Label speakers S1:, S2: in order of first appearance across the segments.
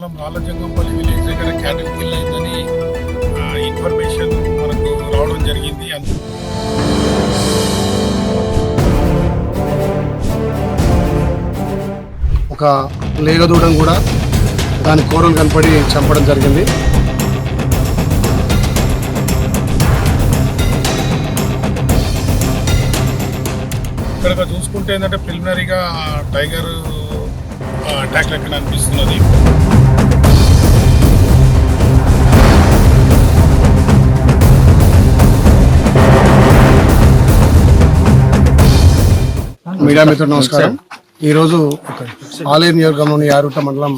S1: రాళ్ళజంగంపల్లి village దగ్గర cattle kill అయిందని information మనకు రావడం జరిగింది.
S2: ఒక లేగదూడను కూడా దాని కూరలు కనపడి చంపడం జరిగింది.
S1: ఇక్కడ చూసుకుంటే ఏంటంటే ప్రిలిమినరీగా టైగర్ అటాక్ లెక్కన అనిపిస్తున్నది.
S2: మీడియా మిత్రులు నమస్కారం. ఈరోజు ఆలేరు నియోజకవర్గంలోని యారుట మండలం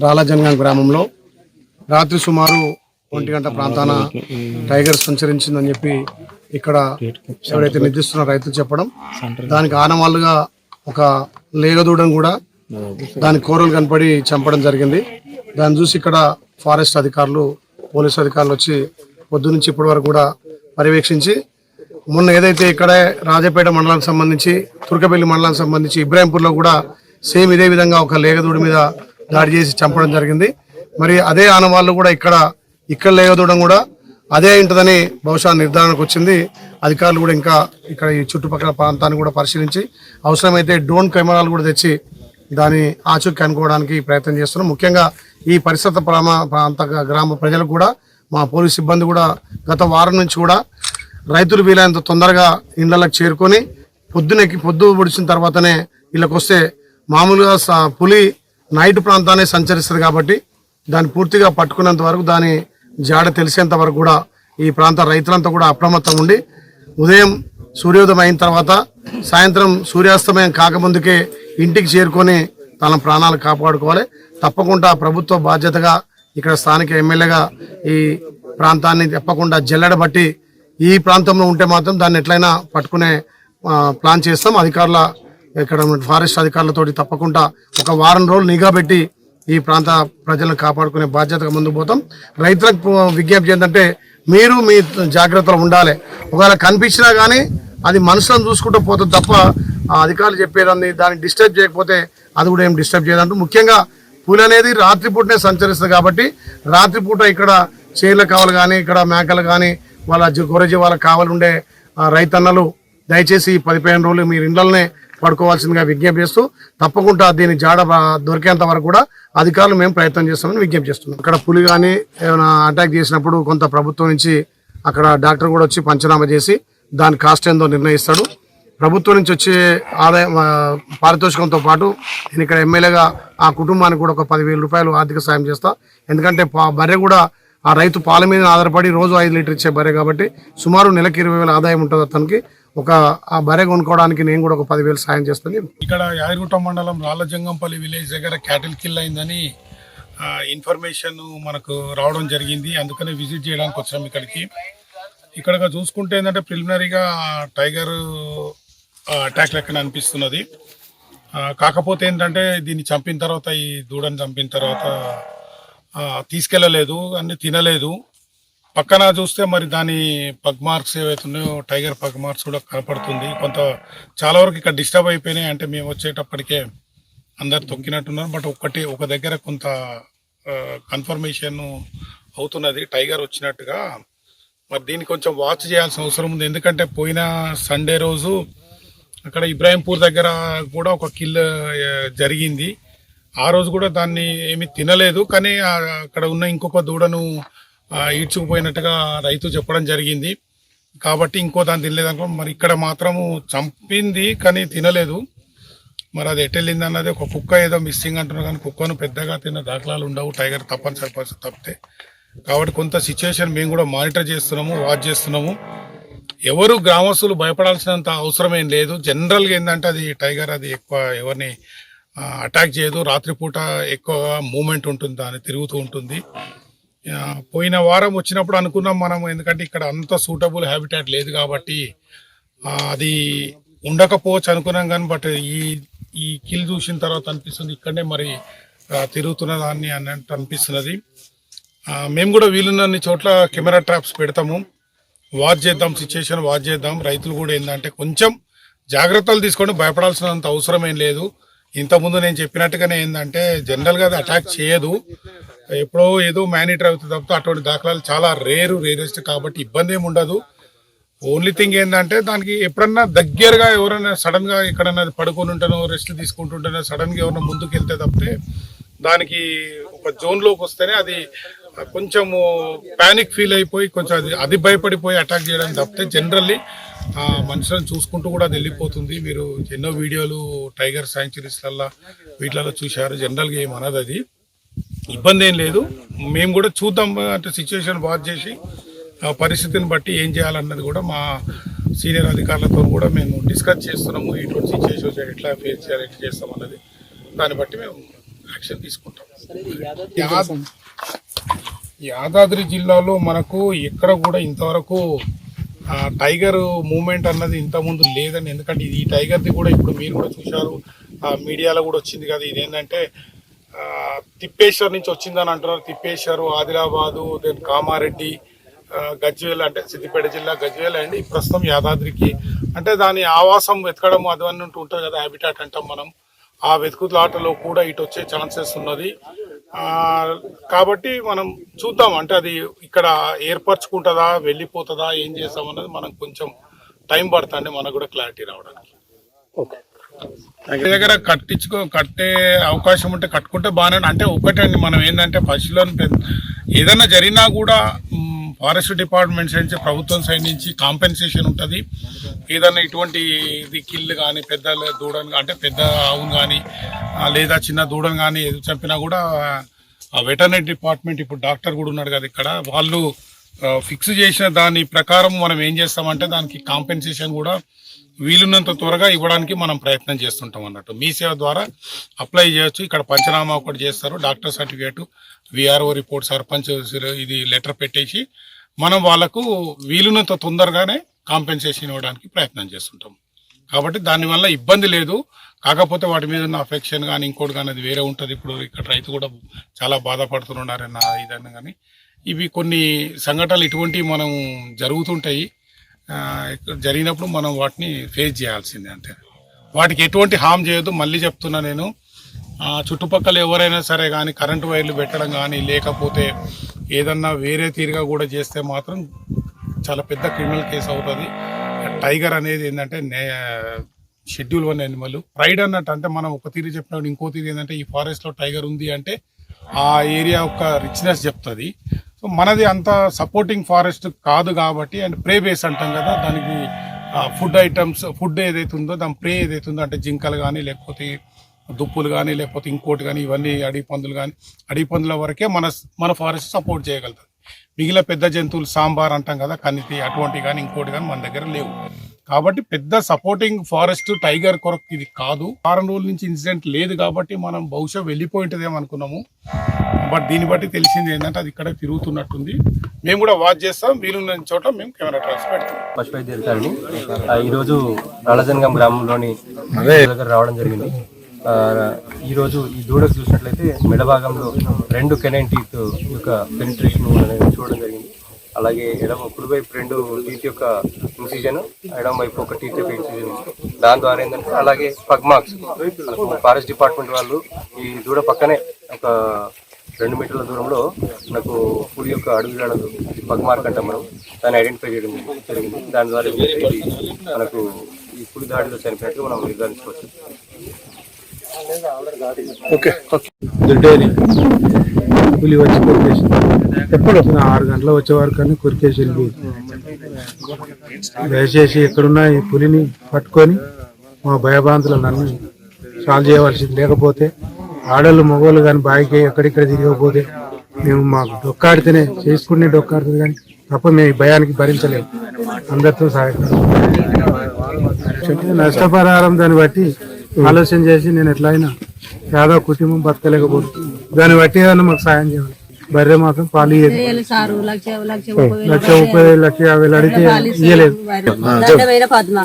S2: రాళ్ళజంగం గ్రామంలో రాత్రి సుమారు 1 గంట ప్రాంతాన టైగర్ సంచరించిందని చెప్పి ఇక్కడ ఎవరైతే నిద్రిస్తున్న రైతులు చెప్పడం, దానికి ఆనవాళ్ళుగా ఒక లేగదూడను కూడా దాని కూరలు కనపడి చంపడం జరిగింది. దాన్ని చూసి ఇక్కడ ఫారెస్ట్ అధికారులు, పోలీసు అధికారులు వచ్చి పొద్దు నుంచి ఇప్పటి వరకు కూడా పర్యవేక్షించి, మొన్న ఏదైతే ఇక్కడ రాజపేట మండలానికి సంబంధించి, తుర్కపల్లి మండలానికి సంబంధించి ఇబ్రాహింపూర్లో కూడా సేమ్ ఇదే విధంగా ఒక లేగదూడి మీద దాడి చేసి చంపడం జరిగింది. మరి అదే ఆనవాళ్ళు కూడా ఇక్కడ లేగదూడడం కూడా అదే ఉంటుందని బహుశా నిర్ధారణకు వచ్చింది. అధికారులు కూడా ఇంకా ఇక్కడ ఈ చుట్టుపక్కల ప్రాంతాన్ని కూడా పరిశీలించి అవసరమైతే డ్రోన్ కెమెరాలు కూడా తెచ్చి దాని ఆచూకీ కనుక్కోవడానికి ప్రయత్నం చేస్తున్నాం. ముఖ్యంగా ఈ పరిసర ప్రాంత గ్రామ ప్రజలకు కూడా మా పోలీస్ సిబ్బంది కూడా గత వారం నుంచి కూడా రైతులు వీలైనంత తొందరగా ఇళ్లకు చేరుకొని పొద్దు పొడిచిన తర్వాతనే ఇళ్ళకి వస్తే, మామూలుగా పులి నైట్ ప్రాంతాన్ని సంచరిస్తుంది కాబట్టి దాన్ని పూర్తిగా పట్టుకునేంత వరకు, దాని జాడ తెలిసేంత వరకు కూడా ఈ ప్రాంత రైతులంతా కూడా అప్రమత్తంగా ఉండి ఉదయం సూర్యోదయం అయిన తర్వాత సాయంత్రం సూర్యాస్తమయం కాకముందుకే ఇంటికి చేరుకొని తన ప్రాణాలు కాపాడుకోవాలి. తప్పకుండా ప్రభుత్వ బాధ్యతగా ఇక్కడ స్థానిక ఎమ్మెల్యేగా ఈ ప్రాంతాన్ని తప్పకుండా జల్లెడబట్టి ఈ ప్రాంతంలో ఉంటే మాత్రం దాన్ని ఎట్లయినా పట్టుకునే ప్లాన్ చేస్తాం. అధికారుల ఇక్కడ ఫారెస్ట్ అధికారులతోటి తప్పకుండా ఒక వారం రోజులు నిఘా పెట్టి ఈ ప్రాంత ప్రజలను కాపాడుకునే బాధ్యతగా ముందుకు పోతాం. రైతులకు విజ్ఞప్తి ఏంటంటే, మీరు మీ జాగ్రత్తలో ఉండాలి. ఒకవేళ కనిపించినా కానీ అది మనుషులను చూసుకుంటూ పోతుంది తప్ప అధికారులు చెప్పేదాన్ని దాన్ని డిస్టర్బ్ చేయకపోతే అది కూడా ఏం డిస్టర్బ్ చేయదంటూ. ముఖ్యంగా పులి అనేది రాత్రిపూటనే సంచరిస్తుంది కాబట్టి రాత్రిపూట ఇక్కడ చేర్ల కావాలి కానీ, ఇక్కడ మేకలు కానీ, వాళ్ళ గొర్రెజీవాళ్ళ కావాలి ఉండే రైతన్నలు దయచేసి 15 రోజులు మీరు ఇళ్లనే పడుకోవాల్సిందిగా విజ్ఞప్తి చేస్తూ, తప్పకుండా దీని జాడ దొరికేంత వరకు కూడా అధికారులు మేము ప్రయత్నం చేస్తామని విజ్ఞప్తి చేస్తున్నాం. ఇక్కడ పులి కానీ ఏమైనా అటాక్ చేసినప్పుడు కొంత ప్రభుత్వం నుంచి అక్కడ డాక్టర్ కూడా వచ్చి పంచనామా చేసి దాని కాస్ట్ ఏందో నిర్ణయిస్తాడు. ప్రభుత్వం నుంచి వచ్చే ఆదాయం పారితోషికంతో పాటు నేను ఇక్కడ ఎమ్మెల్యేగా ఆ కుటుంబానికి కూడా ఒక 10,000 రూపాయలు ఆర్థిక సాయం చేస్తా. ఎందుకంటే బర్రె కూడా ఆ రైతు పాల మీద ఆధారపడి రోజు 5 లీటర్ ఇచ్చే బర్రె కాబట్టి సుమారు నెలకి 20,000 ఆదాయం ఉంటుంది అతనికి. ఆ బర్రె కొనుక్కోవడానికి నేను కూడా ఒక 10,000 సాయం చేస్తాను.
S1: ఇక్కడ యాదగిరిగుట్ట మండలం రాళ్ళజంగంపల్లి విలేజ్ దగ్గర క్యాటిల్ కిల్ అయిందని ఇన్ఫర్మేషన్ మనకు రావడం జరిగింది. అందుకనే విజిట్ చేయడానికి వచ్చాం ఇక్కడికి. ఇక్కడ చూసుకుంటే ఏంటంటే ప్రిలిమినరీగా టైగర్ అటాక్ లెక్కన అనిపిస్తున్నది. కాకపోతే ఏంటంటే దీన్ని చంపిన తర్వాత, ఈ దూడని చంపిన తర్వాత తీసుకెళ్ళలేదు, అన్ని తినలేదు. పక్కన చూస్తే మరి దాని పగ్ మార్క్స్ ఏవైతున్నాయో, టైగర్ పగ్ మార్క్స్ కూడా కనపడుతుంది. చాలా వరకు ఇక్కడ డిస్టర్బ్ అయిపోయినాయి. అంటే మేము వచ్చేటప్పటికే అందరు తొక్కినట్టున్నారు. బట్ ఒక దగ్గర కొంత కన్ఫర్మేషన్ అవుతున్నది టైగర్ వచ్చినట్టుగా. మరి దీన్ని కొంచెం వాచ్ చేయాల్సిన అవసరం ఉంది. ఎందుకంటే పోయిన సండే రోజు అక్కడ ఇబ్రాహింపూర్ దగ్గర కూడా ఒక కిల్ జరిగింది. ఆ రోజు కూడా దాన్ని ఏమి తినలేదు, కానీ అక్కడ ఉన్న ఇంకొక దూడను ఈడ్చుకుపోయినట్టుగా రైతు చెప్పడం జరిగింది. కాబట్టి ఇంకో దాన్ని తినలేదు అనుకో. మరి ఇక్కడ మాత్రము చంపింది కానీ తినలేదు. మరి అది ఎట్టెళ్ళింది అన్నది, ఒక కుక్క ఏదో మిస్సింగ్ అంటున్నారు, కానీ కుక్కను పెద్దగా తిన్న దాఖలాలు ఉండవు టైగర్ తప్పనిసరి పరిస్థితి తప్పితే. కాబట్టి కొంత సిచ్యువేషన్ మేము కూడా మానిటర్ చేస్తున్నాము, వాచ్ చేస్తున్నాము. ఎవరు గ్రామస్తులు భయపడాల్సినంత అవసరం ఏం లేదు. జనరల్గా ఏంటంటే అది టైగర్ అది ఎక్కువ ఎవరిని అటాక్ చేయదు. రాత్రిపూట ఎక్కువ మూమెంట్ ఉంటుంది, దాన్ని తిరుగుతూ ఉంటుంది. పోయిన వారం వచ్చినప్పుడు అనుకున్నాం మనం, ఎందుకంటే ఇక్కడ అంత సూటబుల్ హ్యాబిటాట్ లేదు కాబట్టి అది ఉండకపోవచ్చు అనుకున్నాం. కానీ బట్ ఈ కిల్ చూసిన తర్వాత అనిపిస్తుంది ఇక్కడనే మరి తిరుగుతున్న దాన్ని అన్నట్టు అనిపిస్తున్నది. మేము కూడా వీలున్నన్ని చోట్ల కెమెరా ట్రాప్స్ పెడతాము, వాచ్ చేద్దాం, సిచ్యువేషన్ వాచ్ చేద్దాం. రైతులు కూడా ఏంటంటే కొంచెం జాగ్రత్తలు తీసుకొని భయపడాల్సినంత అవసరం ఏం లేదు. ఇంతకుముందు నేను చెప్పినట్టుగానే ఏంటంటే జనరల్గా అది అటాక్ చేయదు, ఎప్పుడో ఏదో మేనిటర్ అవుతుంది తప్ప అటువంటి దాఖలాలు చాలా రేరెస్ట్ కాబట్టి ఇబ్బంది ఏమి ఉండదు. ఓన్లీ థింగ్ ఏంటంటే దానికి ఎప్పుడన్నా దగ్గరగా ఎవరైనా సడన్ గా ఎక్కడన్నా పడుకొని ఉంటానో రెస్ట్ తీసుకుంటుంటానో సడన్ గా ఎవరైనా ముందుకు వెళ్తే తప్పితే దానికి ఒక జోన్ లోకి వస్తేనే అది కొంచెము పానిక్ ఫీల్ అయిపోయి కొంచెం అది భయపడిపోయి అటాక్ చేయడం తప్పితే జనరల్లీ మనుషులను చూసుకుంటూ కూడా అది వెళ్ళిపోతుంది. మీరు ఎన్నో వీడియోలు టైగర్ శాంక్చురీస్లల్లో వీటిలలో చూశారు. జనరల్గా ఏమన్నది అది ఇబ్బంది ఏం లేదు. మేము కూడా చూద్దాం అంటే సిచ్యువేషన్ వాచ్ చేసి పరిస్థితిని బట్టి ఏం చేయాలన్నది కూడా మా సీనియర్ అధికారులతో కూడా మేము డిస్కస్ చేస్తున్నాము. ఇటువంటి సిచ్యువేషన్స్ ఎట్లా ఫేస్ చేయాలి, ఎట్లా చేస్తాం అన్నది దాన్ని బట్టి మేము యాక్షన్ తీసుకుంటాం. యాదాద్రి జిల్లాలో మనకు ఎక్కడ కూడా ఇంతవరకు టైగర్ మూమెంట్ అన్నది ఇంతకుముందు లేదని, ఎందుకంటే ఈ టైగర్ది కూడా ఇప్పుడు మీరు కూడా చూశారు, మీడియాలో కూడా వచ్చింది కదా. ఇదేంటంటే తిప్పేశ్వర్ నుంచి వచ్చిందని అంటున్నారు. తిప్పేశ్వర్, ఆదిలాబాదు, దెన్ కామారెడ్డి, గజ్వేల్ అంటే సిద్దిపేట జిల్లా గజ్వేల్ అండ్ ప్రస్తుతం యాదాద్రికి అంటే దాని ఆవాసం వెతకడం అదన్నీ ఉంటుంది కదా, హ్యాబిటాట్ అంటాం మనం. ఆ వెతుకులాటలో కూడా ఇటు వచ్చే ఛాన్సెస్ ఉన్నది. కాబట్టి మనం చూద్దాం అంటే అది ఇక్కడ ఏర్పరచుకుంటుందా, వెళ్ళిపోతుందా, ఏం చేస్తామన్నది మనం కొంచెం టైం పడుతుంది మనకు కూడా క్లారిటీ రావడానికి. దగ్గర కట్టే అవకాశం ఉంటే కట్టుకుంటే బాగానే. అంటే ఒకటండి, మనం ఏంటంటే పశువులను ఏదైనా జరిగినా కూడా ఫారెస్ట్ డిపార్ట్మెంట్ సైడ్ నుంచి, ప్రభుత్వం సైడ్ నుంచి కాంపెన్సేషన్ ఉంటుంది. ఏదైనా ఇటువంటి ఇది కిల్ కానీ, పెద్ద దూడను అంటే పెద్ద ఆవును కానీ లేదా చిన్న దూడను కానీ ఎదురు చంపినా కూడా ఆ వెటర్నరీ డిపార్ట్మెంట్, ఇప్పుడు డాక్టర్ కూడా ఉన్నాడు కదా ఇక్కడ, వాళ్ళు ఫిక్స్ చేసిన దాని ప్రకారం మనం ఏం చేస్తామంటే దానికి కాంపెన్సేషన్ కూడా వీలున్నంత త్వరగా ఇవ్వడానికి మనం ప్రయత్నం చేస్తుంటాం అన్నట్టు. మీ సేవ ద్వారా అప్లై చేయొచ్చు. ఇక్కడ పంచనామా ఒకటి చేస్తారు, doctor certificate, VRO report, sarpanch ఇది లెటర్ పెట్టేసి మనం వాళ్ళకు వీలున్నంత తొందరగానే కాంపెన్సేషన్ ఇవ్వడానికి ప్రయత్నం చేస్తుంటాం. కాబట్టి దానివల్ల ఇబ్బంది లేదు. కాకపోతే వాటి మీద ఉన్న అఫెక్షన్ కానీ ఇంకోటి కానీ అది వేరే ఉంటుంది. ఇప్పుడు ఇక్కడ రైతు కూడా చాలా బాధపడుతున్నారన్న ఇదన్నా కానీ ఇవి కొన్ని సంఘటనలు ఇటువంటివి మనం జరుగుతుంటాయి. జరిగినప్పుడు మనం వాటిని ఫేస్ చేయాల్సిందే అంతే. వాటికి ఎటువంటి హామ్ చేయొద్దు. మళ్ళీ చెప్తున్నా నేను, చుట్టుపక్కల ఎవరైనా సరే కానీ కరెంటు వైర్లు పెట్టడం కానీ లేకపోతే ఏదన్నా వేరే తీరుగా కూడా చేస్తే మాత్రం చాలా పెద్ద క్రిమినల్ కేసు అవుతుంది. టైగర్ అనేది ఏంటంటే షెడ్యూల్ 1 యానిమల్, ప్రైడ్ అన్నట్టు. అంటే మనం ఒక తీరు చెప్పినప్పుడు ఇంకో తీరు ఏంటంటే ఈ ఫారెస్ట్లో టైగర్ ఉంది అంటే ఆ ఏరియా యొక్క రిచ్నెస్ చెప్తుంది. సో మనది అంత సపోర్టింగ్ ఫారెస్ట్ కాదు కాబట్టి, అండ్ ప్రే బేస్ అంటాం కదా, దానికి ఫుడ్ ఐటమ్స్, ఫుడ్ ఏదైతే ఉందో దాని ప్రే ఏదైతే ఉందో అంటే జింకలు కానీ లేకపోతే దుప్పులు కానీ లేకపోతే ఇంకోటి కానీ ఇవన్నీ అడవి పందులు కానీ, అడవి పందుల వరకే మన ఫారెస్ట్ సపోర్ట్ చేయగలుగుతుంది. మిగిలిన పెద్ద జంతువులు సాంబార్ అంటాం కదా, కనితి అటువంటి కానీ ఇంకోటి కానీ మన దగ్గర లేవు. కాబట్టి పెద్ద సపోర్టింగ్ ఫారెస్ట్ టైగర్ కొరకు ఇది కాదు. 6 రోజుల నుంచి ఇన్సిడెంట్ లేదు కాబట్టి మనం బహుశా వెళ్ళిపోయి ఉంటుందేమో అనుకున్నాము. బట్ దీన్ని బట్టి తెలిసింది ఏంటంటే అది ఇక్కడ తిరుగుతున్నట్టుంది. మేము కూడా వాచ్ చేస్తాం, వీలున్న చోట మేము కెమెరా ట్రాప్స్ పెడతాం.
S3: పశు వైద్య అధికారిని ఈరోజు రాళజంగం గ్రామంలోని దగ్గర రావడం జరిగింది. ఈరోజు ఈ దూడకు చూసినట్లయితే మెడ భాగంలో 2 కెనైన్ టీత్ యొక్క పెనిట్రేషన్ అనేది చూడడం జరిగింది. అలాగే కుడివైపు 2 టీత్ యొక్క ఇన్సిజన్, ఎడమ వైపు 1 టీత్ యొక్క ఇన్సిజన్. దాని ద్వారా ఏంటంటే అలాగే పగ్ మార్క్స్, ఫారెస్ట్ డిపార్ట్మెంట్ వాళ్ళు ఈ దూడ పక్కనే ఒక 2 మీటర్ల దూరంలో నాకు పులి యొక్క అడుగుజాడలు పగ్ మార్క్ అంటాం మనం, దాన్ని ఐడెంటిఫై చేయడం జరిగింది. దాని ద్వారా ఇది మనకు ఈ పులి దాడిలో చనిపోయినట్టు మనం నిర్ధారించుకోవచ్చు.
S4: పులి వచ్చి కొరికేసి ఎప్పుడు 6 గంటల వచ్చే వరకు కానీ కొరికేసి వెళ్ళిపోయింది. దయచేసి ఎక్కడున్నా ఈ పులిని పట్టుకొని మా భయభ్రాంతులను సాల్వ్ చేయవలసింది. లేకపోతే ఆడళ్ళు మగవాళ్ళు కానీ బాయికి ఎక్కడిక్కడ తిరగకపోతే మేము మాకు డొక్కాడితేనే చేసుకునే డొక్కాడుతుంది కానీ తప్ప మేము ఈ భయానికి భరించలేము. అందరితో సహాయపడాలి. నష్టపరిహారం దాన్ని బట్టి ఆలోచన చేసి నేను ఎట్లయినా యాదవ్ కుటుంబం బతకలేకపోతుంది. దాన్ని బట్టి ఏదన్నా మాకు సాయం చేయాలి. బర్రె మాత్రం పాలు ఇయ్యదు. 1,30,000 అడిగితే ఇయ్యలేదు.
S5: పద్మ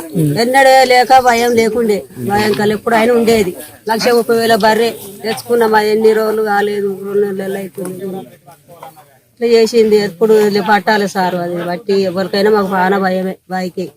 S5: ఎన్నడే లేక భయం లేకుండే, భయం ఎప్పుడు అయినా ఉండేది. 1,30,000 బర్రె తెచ్చుకున్నాం. ఎన్ని రోజులు కాలేదు, 2 నెలలు అవుతుంది. ఇట్లా చేసింది ఎప్పుడు పట్టాలి సారు. అది బట్టి ఎవరికైనా మాకు బాగా భయమే బాయికి.